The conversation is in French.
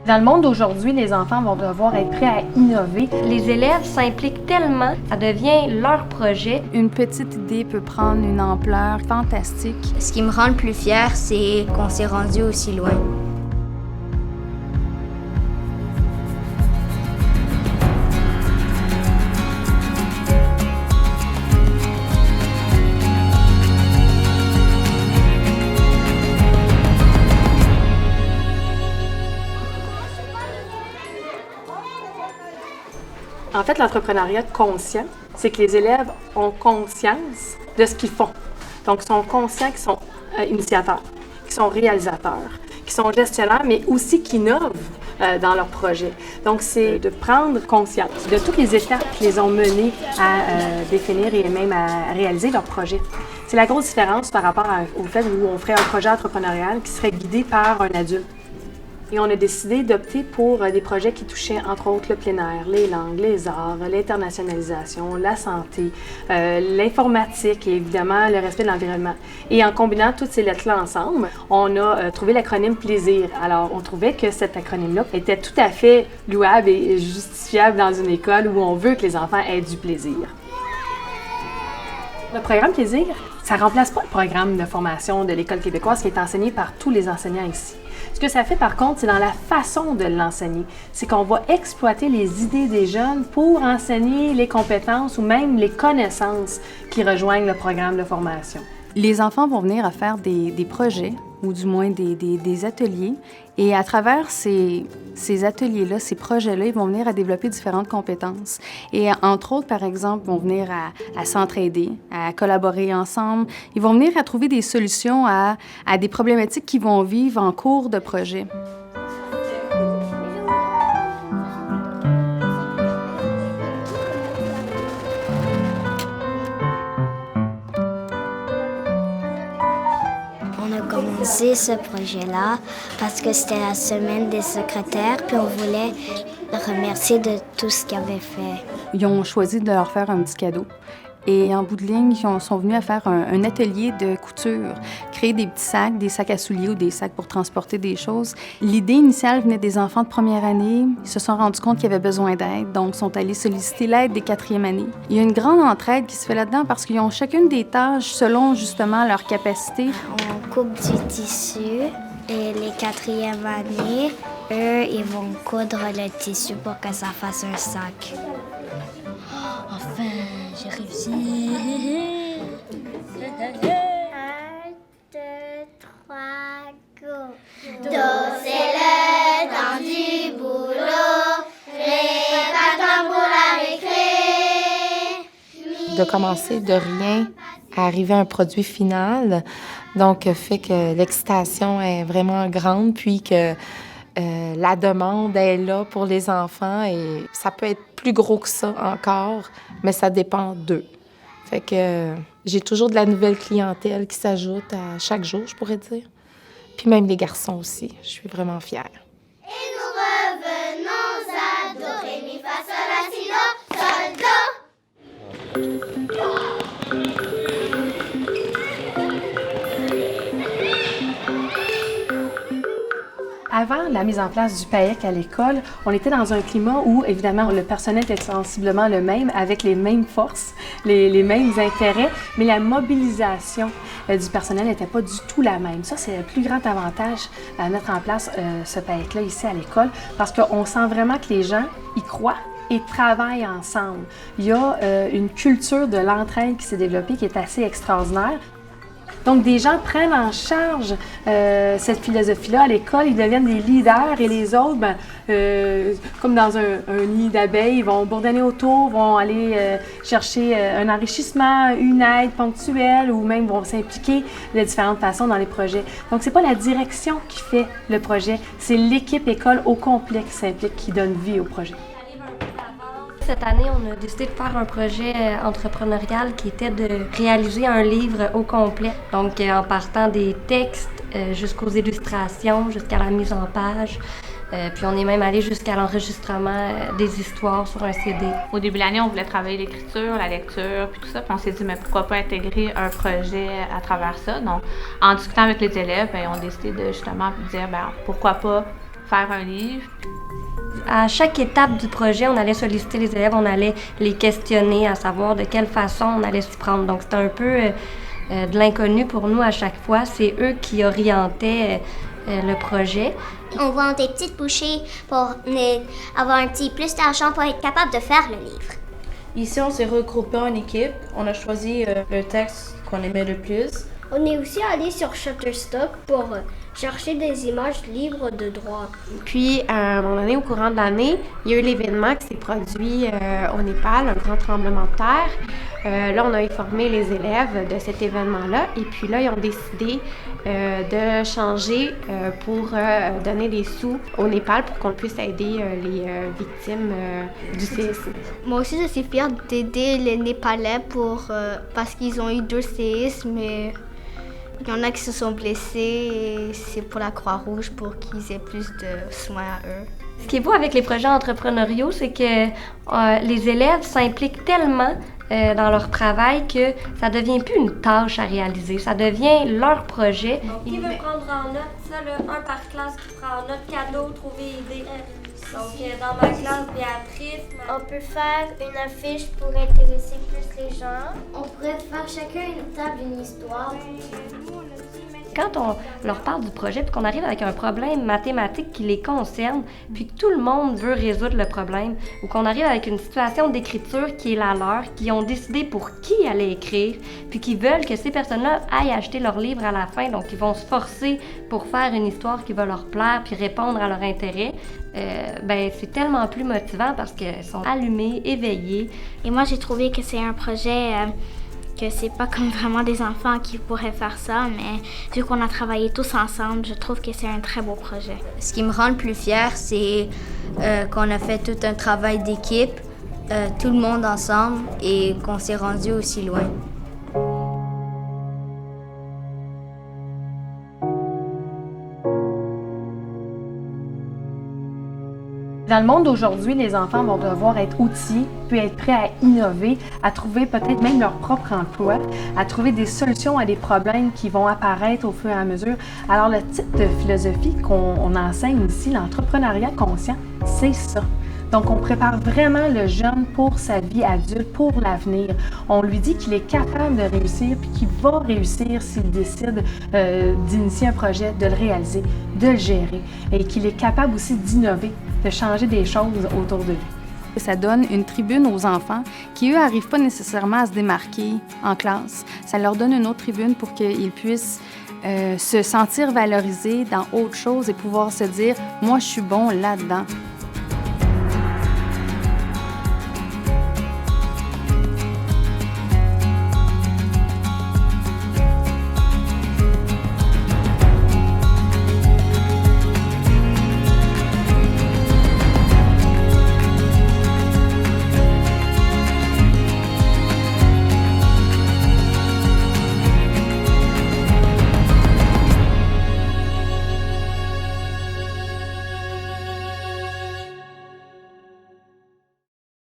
Dans le monde d'aujourd'hui, les enfants vont devoir être prêts à innover. Les élèves s'impliquent tellement, ça devient leur projet. Une petite idée peut prendre une ampleur fantastique. Ce qui me rend le plus fier, c'est qu'on s'est rendu aussi loin. En fait, l'entrepreneuriat conscient, c'est que les élèves ont conscience de ce qu'ils font. Donc, ils sont conscients qu'ils sont initiateurs, qu'ils sont réalisateurs, qu'ils sont gestionnaires, mais aussi qu'ils innovent dans leur projet. Donc, c'est de prendre conscience de toutes les étapes qui les ont menés à définir et même à réaliser leur projet. C'est la grosse différence par rapport au fait où on ferait un projet entrepreneurial qui serait guidé par un adulte. Et on a décidé d'opter pour des projets qui touchaient entre autres le plein air, les langues, les arts, l'internationalisation, la santé, l'informatique et évidemment le respect de l'environnement. Et en combinant toutes ces lettres-là ensemble, on a trouvé l'acronyme PLAISIR. Alors, on trouvait que cet acronyme-là était tout à fait louable et justifiable dans une école où on veut que les enfants aient du plaisir. Le programme Plaisir, ça ne remplace pas le programme de formation de l'École québécoise qui est enseigné par tous les enseignants ici. Ce que ça fait par contre, c'est dans la façon de l'enseigner. C'est qu'on va exploiter les idées des jeunes pour enseigner les compétences ou même les connaissances qui rejoignent le programme de formation. Les enfants vont venir à faire des projets, ou du moins des ateliers. Et à travers ces ateliers-là, ces projets-là, ils vont venir à développer différentes compétences. Et entre autres, par exemple, ils vont venir à s'entraider, à collaborer ensemble. Ils vont venir à trouver des solutions à des problématiques qu'ils vont vivre en cours de projet. Commencer ce projet-là parce que c'était la semaine des secrétaires, puis on voulait remercier de tout ce qu'ils avaient fait. Ils ont choisi de leur faire un petit cadeau. Et en bout de ligne, ils sont venus à faire un atelier de couture, créer des petits sacs, des sacs à souliers ou des sacs pour transporter des choses. L'idée initiale venait des enfants de première année. Ils se sont rendus compte qu'ils avaient besoin d'aide, donc sont allés solliciter l'aide des quatrièmes années. Il y a une grande entraide qui se fait là-dedans parce qu'ils ont chacune des tâches selon justement leur capacité. On coupe du tissu et les quatrièmes années, eux, ils vont coudre le tissu pour que ça fasse un sac. Enfin, j'ai réussi. 1, 2, 3, go. Do, c'est le temps du boulot. Ré, pas pour la récré. De commencer de rien à arriver à un produit final, donc fait que l'excitation est vraiment grande, puis que la demande est là pour les enfants et ça peut être plus gros que ça encore, mais ça dépend d'eux. Fait que j'ai toujours de la nouvelle clientèle qui s'ajoute à chaque jour, je pourrais dire. Puis même les garçons aussi, je suis vraiment fière. Et nous revenons à Do, Ré, Mi, Fa, Sol, La, Si, Do, Sol, Do. Avant la mise en place du PAEC à l'école, on était dans un climat où, évidemment, le personnel était sensiblement le même, avec les mêmes forces, les mêmes intérêts, mais la mobilisation du personnel n'était pas du tout la même. Ça, c'est le plus grand avantage à mettre en place ce PAEC-là ici à l'école, parce qu'on sent vraiment que les gens y croient et travaillent ensemble. Il y a une culture de l'entraide qui s'est développée qui est assez extraordinaire. Donc, des gens prennent en charge cette philosophie-là à l'école, ils deviennent des leaders et les autres, comme dans un nid d'abeilles, ils vont bourdonner autour, vont aller chercher un enrichissement, une aide ponctuelle ou même vont s'impliquer de différentes façons dans les projets. Donc, c'est pas la direction qui fait le projet, c'est l'équipe école au complet qui s'implique, qui donne vie au projet. Cette année, on a décidé de faire un projet entrepreneurial qui était de réaliser un livre au complet. Donc, en partant des textes jusqu'aux illustrations, jusqu'à la mise en page. Puis on est même allé jusqu'à l'enregistrement des histoires sur un CD. Au début de l'année, on voulait travailler l'écriture, la lecture, puis tout ça. Puis on s'est dit, mais pourquoi pas intégrer un projet à travers ça? Donc, en discutant avec les élèves, on a décidé de justement dire, pourquoi pas faire un livre. À chaque étape du projet, on allait solliciter les élèves, on allait les questionner à savoir de quelle façon on allait s'y prendre. Donc, c'était un peu de l'inconnu pour nous à chaque fois. C'est eux qui orientaient le projet. On vend des petites bouchées pour avoir un petit plus d'argent pour être capable de faire le livre. Ici, on s'est regroupés en équipe. On a choisi le texte qu'on aimait le plus. On est aussi allé sur Shutterstock pour chercher des images libres de droit. Puis, à un moment donné, au courant de l'année, il y a eu l'événement qui s'est produit au Népal, un grand tremblement de terre. Là, on a informé les élèves de cet événement-là. Et puis là, ils ont décidé de changer pour donner des sous au Népal pour qu'on puisse aider les victimes du séisme. Moi aussi, je suis fière d'aider les Népalais parce qu'ils ont eu 2 séismes. Et il y en a qui se sont blessés et c'est pour la Croix-Rouge pour qu'ils aient plus de soins à eux. Ce qui est beau avec les projets entrepreneuriaux, c'est que les élèves s'impliquent tellement dans leur travail que ça devient plus une tâche à réaliser, ça devient leur projet. Qui veut prendre en note ça, là, un par classe qui prend en note cadeau, trouver idée. Donc, dans ma classe, Béatrice... On peut faire une affiche pour intéresser plus les gens. On pourrait faire chacun une table, une histoire. Quand on leur parle du projet, puis qu'on arrive avec un problème mathématique qui les concerne, puis que tout le monde veut résoudre le problème, ou qu'on arrive avec une situation d'écriture qui est la leur, qui ont décidé pour qui aller écrire, puis qui veulent que ces personnes-là aillent acheter leur livre à la fin, donc ils vont se forcer pour faire une histoire qui va leur plaire, puis répondre à leur intérêt, ben c'est tellement plus motivant parce qu'elles sont allumées, éveillées. Et moi, j'ai trouvé que c'est un projet... que c'est pas comme vraiment des enfants qui pourraient faire ça, mais vu qu'on a travaillé tous ensemble, je trouve que c'est un très beau projet. Ce qui me rend le plus fière, c'est qu'on a fait tout un travail d'équipe, tout le monde ensemble, et qu'on s'est rendu aussi loin. Dans le monde d'aujourd'hui, les enfants vont devoir être outillés, puis être prêts à innover, à trouver peut-être même leur propre emploi, à trouver des solutions à des problèmes qui vont apparaître au fur et à mesure. Alors, le type de philosophie qu'on enseigne ici, l'entrepreneuriat conscient, c'est ça. Donc, on prépare vraiment le jeune pour sa vie adulte, pour l'avenir. On lui dit qu'il est capable de réussir, puis qu'il va réussir s'il décide d'initier un projet, de le réaliser, de le gérer, et qu'il est capable aussi d'innover, de changer des choses autour de lui. Ça donne une tribune aux enfants qui, eux, n'arrivent pas nécessairement à se démarquer en classe. Ça leur donne une autre tribune pour qu'ils puissent se sentir valorisés dans autre chose et pouvoir se dire « moi, je suis bon là-dedans ».